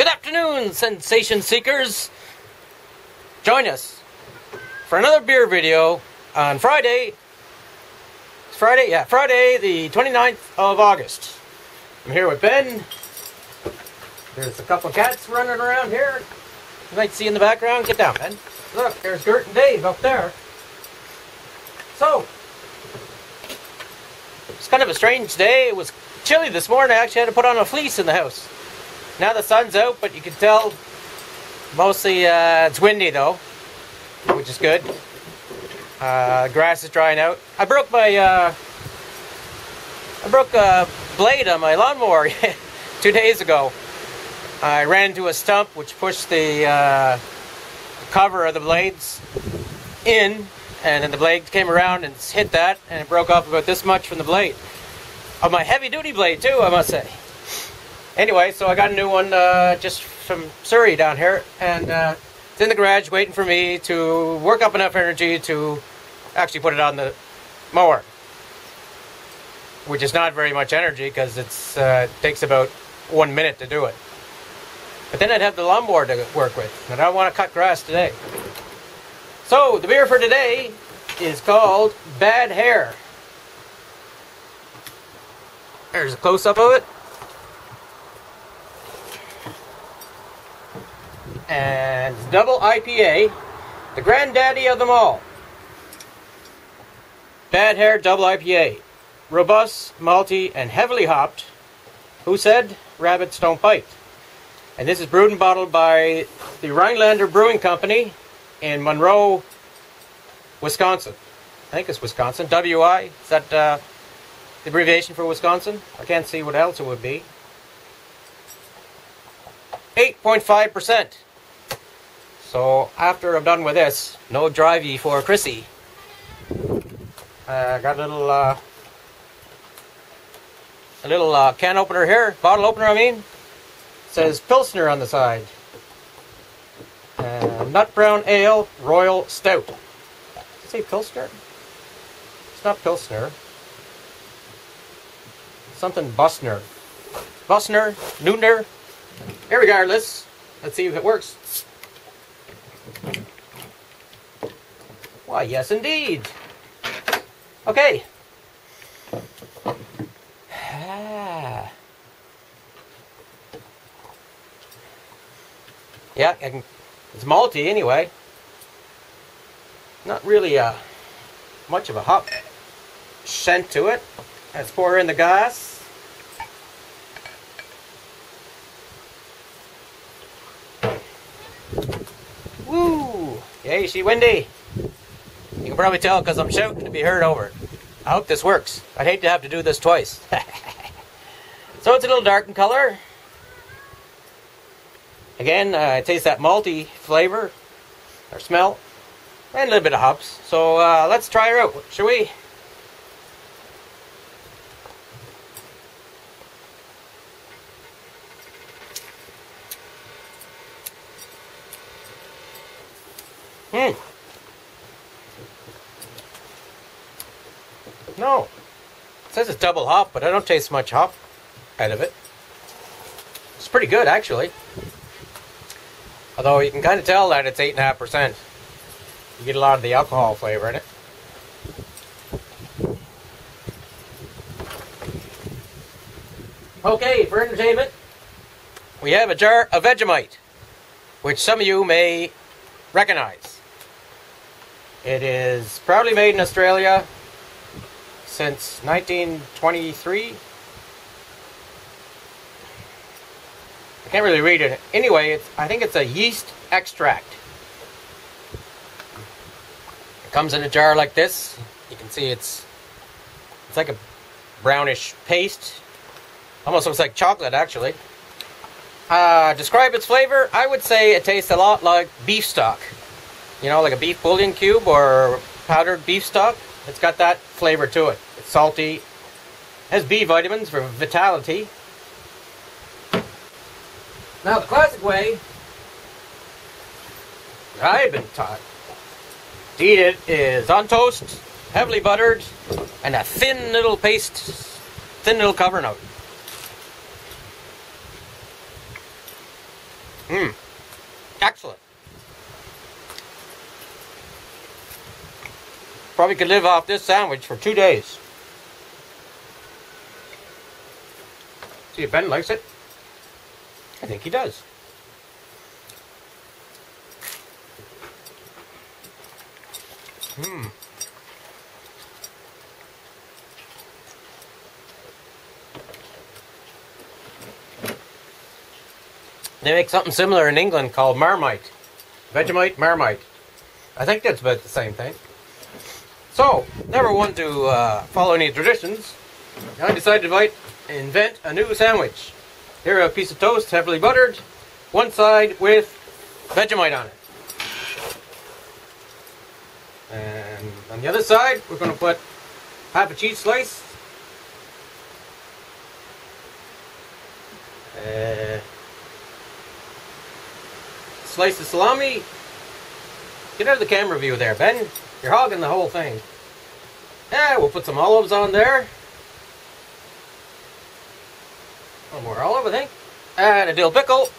afternoon, sensation seekers. Join us for another beer video on Friday. Friday the 29th of August. I'm here with Ben. There's a couple of cats running around here. You might see in the background. Get down, Ben. Look, there's Gert and Dave up there. So, it's kind of a strange day. It was chilly this morning. I actually had to put on a fleece in the house. Now the sun's out, but you can tell mostly it's windy though, which is good. Grass is drying out. I broke a blade on my lawnmower 2 days ago. I ran into a stump which pushed the cover of the blades in, and then the blade came around and hit that, and it broke off about this much from the blade. Of my heavy duty blade too, I must say. Anyway, so I got a new one just from Surrey down here, and it's in the garage waiting for me to work up enough energy to actually put it on the mower. Which is not very much energy because it takes about 1 minute to do it. But then I'd have the lawnmower to work with, and I don't want to cut grass today. So, the beer for today is called Bad Hair. There's a close-up of it. And it's double IPA, the granddaddy of them all. Bad Hair double IPA. Robust, malty, and heavily hopped. Who said? Rabbits don't bite. And this is brewed and bottled by the Rhinelander Brewing Company in Monroe, Wisconsin. I think it's Wisconsin. WI. Is that the abbreviation for Wisconsin? I can't see what else it would be. 8.5%. So after I'm done with this, no drivey for Chrissy. Got a little can opener here, bottle opener I mean. It says Pilsner on the side. Nut Brown Ale Royal Stout. Does it say Pilsner? It's not Pilsner. Something Bussner. Bussner, Newner. Irregardless, let's see if it works. Why, yes indeed. Okay. Yeah, it's malty anyway. Not really much of a hop scent to it. Let's pour her in the glass. Woo! Yay, she windy. You can probably tell because I'm shouting to be heard over it. I hope this works. I'd hate to have to do this twice. So it's a little dark in color. Again, it tastes that malty flavor, or smell, and a little bit of hops. So let's try her out, shall we? No. It says it's double hop, but I don't taste much hop out of it. It's pretty good, actually. Although you can kind of tell that it's 8.5%. You get a lot of the alcohol flavor in it. Okay, for entertainment, we have a jar of Vegemite, which some of you may recognize. It is proudly made in Australia since 1923. I can't really read it. Anyway, I think it's a yeast extract. It comes in a jar like this. You can see it's like a brownish paste. Almost looks like chocolate, actually. Describe its flavor. I would say it tastes a lot like beef stock. You know, like a beef bouillon cube or powdered beef stock. It's got that flavor to it. It's salty. Has B vitamins for vitality. Now, the classic way that I've been taught to eat it is on toast, heavily buttered, and a thin little paste, thin little cover note. Excellent. Probably could live off this sandwich for 2 days. See if Ben likes it. I think he does. They make something similar in England called Marmite. Vegemite, Marmite. I think that's about the same thing. So, never one to follow any traditions. I decided to invent a new sandwich. Here, a piece of toast, heavily buttered. One side with Vegemite on it. And on the other side, we're going to put half a cheese slice. Slice of salami. Get out of the camera view there, Ben. You're hogging the whole thing. Yeah, we'll put some olives on there. A little more olive, I think. And a dill pickle.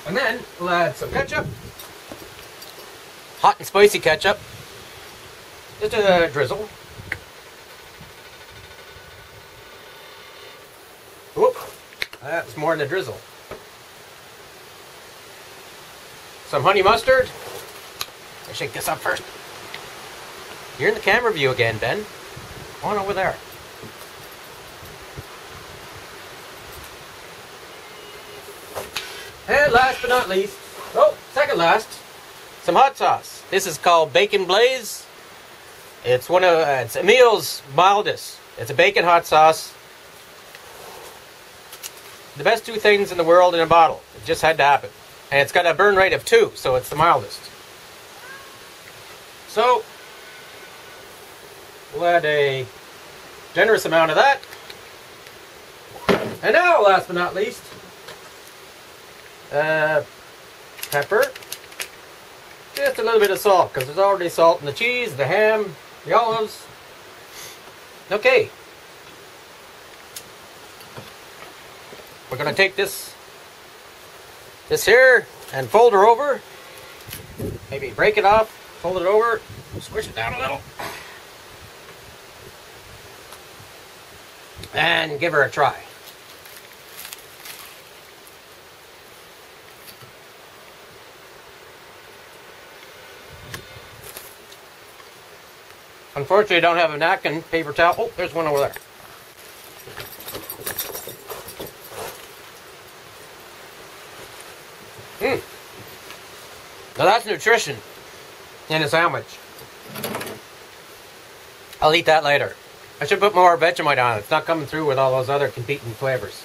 And then we'll add some ketchup. Hot and spicy ketchup. Just a drizzle. Whoop. That's more than a drizzle. Some honey mustard. I'll shake this up first. You're in the camera view again, Ben. Come on over there. And last but not least, second last, some hot sauce. This is called Bacon Blaze. It's it's Emil's mildest. It's a bacon hot sauce. The best 2 things in the world in a bottle. It just had to happen. And it's got a burn rate of 2, so it's the mildest. So, we'll add a generous amount of that. And now, last but not least, pepper. Just a little bit of salt, because there's already salt in the cheese, the ham, the olives. Okay. We're going to take this here and fold her over. Maybe break it off, fold it over, squish it down a little. And give her a try. Unfortunately, I don't have a napkin, paper towel. Oh, there's one over there. Now that's nutrition in a sandwich. I'll eat that later. I should put more Vegemite on it. It's not coming through with all those other competing flavors.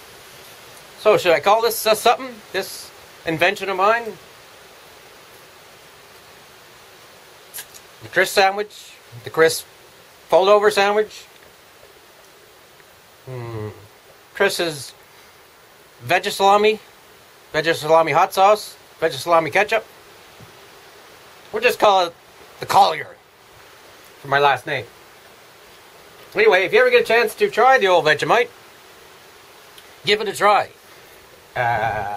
So should I call this something? This invention of mine? The crisp sandwich? The crisp fold-over sandwich? Chris's veggie salami hot sauce, veggie salami ketchup. We'll just call it the Collier for my last name. Anyway, if you ever get a chance to try the old Vegemite, give it a try.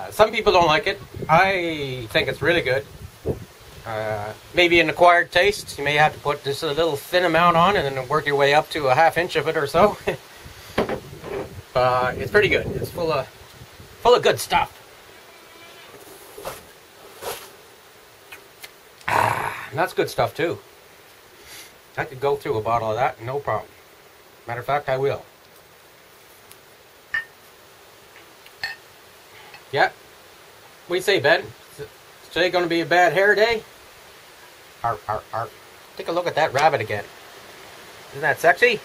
Some people don't like it. I think it's really good. Maybe an acquired taste. You may have to put just a little thin amount on and then work your way up to a ½ inch of it or so. It's pretty good. It's full of good stuff. And that's good stuff too. I could go through a bottle of that, no problem. Matter of fact, I will. Yeah. What do you say, Ben? Is today going to be a bad hair day? Arr, arr, arr. Take a look at that rabbit again. Isn't that sexy?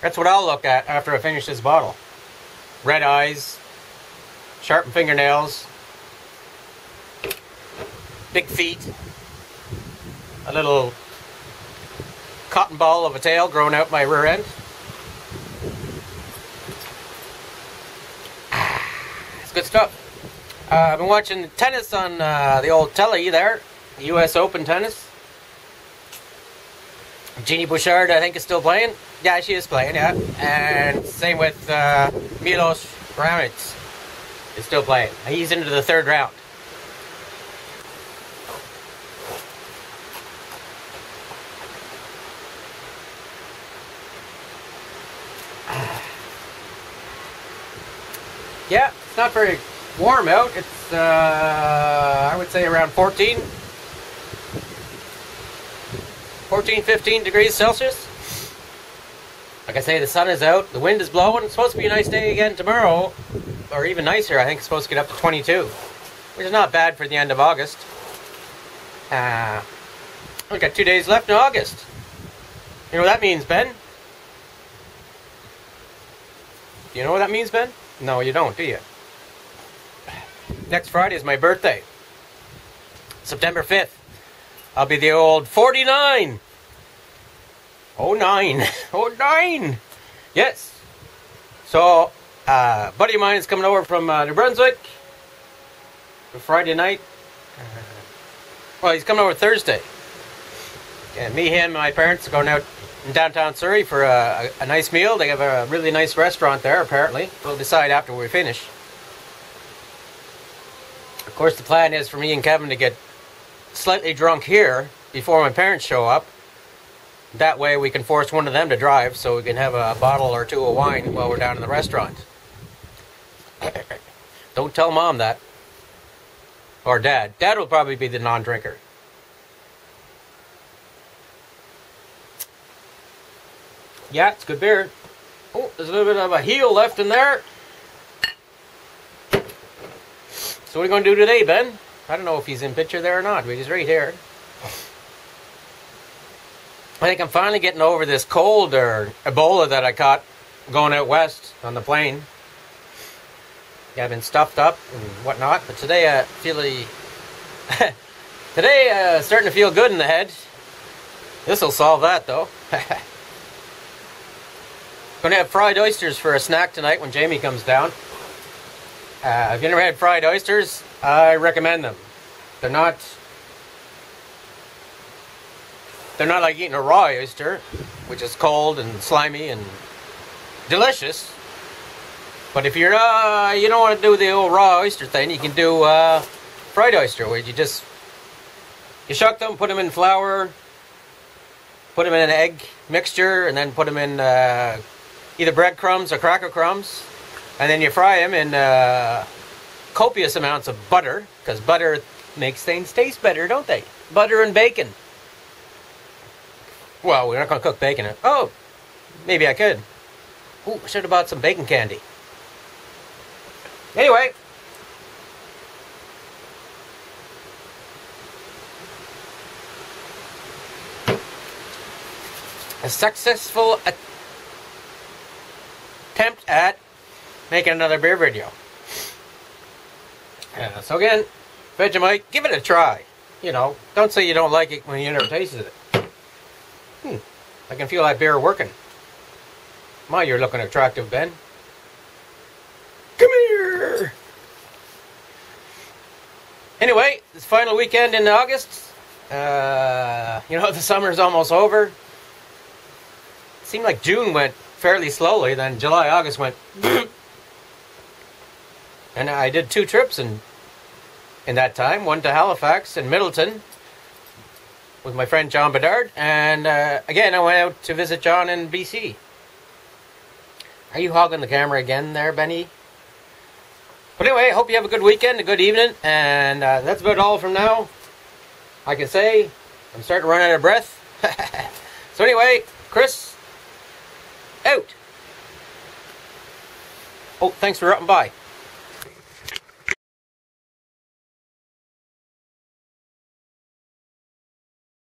That's what I'll look at after I finish this bottle. Red eyes, sharp fingernails, big feet, a little cotton ball of a tail growing out my rear end. It's good stuff. I've been watching tennis on the old telly there, US Open tennis. Jeannie Bouchard, I think, is still playing. Yeah, she is playing, yeah. And same with Milos Raonic. is still playing. He's into the third round. Yeah, it's not very warm out. It's, I would say around 14, 15 degrees Celsius. Like I say, the sun is out, the wind is blowing. It's supposed to be a nice day again tomorrow, or even nicer. I think it's supposed to get up to 22, which is not bad for the end of August. We've got 2 days left in August. You know what that means, Ben? Do you know what that means, Ben? No, you don't, do you? Next Friday is my birthday. September 5th. I'll be the old 49. Oh, 9. Oh, 9. Yes. So, a buddy of mine is coming over from New Brunswick for Friday night. Well, he's coming over Thursday. And me, him, and my parents are going out in downtown Surrey for a nice meal. They have a really nice restaurant there, apparently. We'll decide after we finish. Of course, the plan is for me and Kevin to get slightly drunk here before my parents show up. That way we can force one of them to drive so we can have a bottle or two of wine while we're down in the restaurant. Don't tell Mom that. Or Dad. Dad will probably be the non-drinker. Yeah, it's good beer. Oh, there's a little bit of a heel left in there. So what are you going to do today, Ben? I don't know if he's in picture there or not, but he's right here. I think I'm finally getting over this cold or Ebola that I caught going out west on the plane. Yeah, I've been stuffed up and whatnot, but today I feel today starting to feel good in the head. This will solve that, though. Going to have fried oysters for a snack tonight when Jamie comes down. If you never had fried oysters, I recommend them. They're not like eating a raw oyster, which is cold and slimy and delicious. But if you're you don't want to do the old raw oyster thing, you can do fried oyster, where you shuck them, put them in flour, put them in an egg mixture, and then put them in either breadcrumbs or cracker crumbs, and then you fry them in copious amounts of butter, because butter makes things taste better, don't they? Butter and bacon. Well, we're not going to cook bacon. Oh, maybe I could. Ooh, I should have bought some bacon candy. Anyway. A successful attempt at making another beer video. So again, Vegemite, give it a try. You know, don't say you don't like it when you never tasted it. I can feel that beer working. My, you're looking attractive, Ben. Come here! Anyway, this final weekend in August. You know, the summer's almost over. It seemed like June went fairly slowly, then July, August went... And I did 2 trips in that time. One to Halifax and Middleton with my friend John Bedard. And again, I went out to visit John in BC. Are you hogging the camera again there, Benny? But anyway, I hope you have a good weekend, a good evening. And that's about all from now. I can say I'm starting to run out of breath. So anyway, Chris, out. Oh, thanks for dropping by.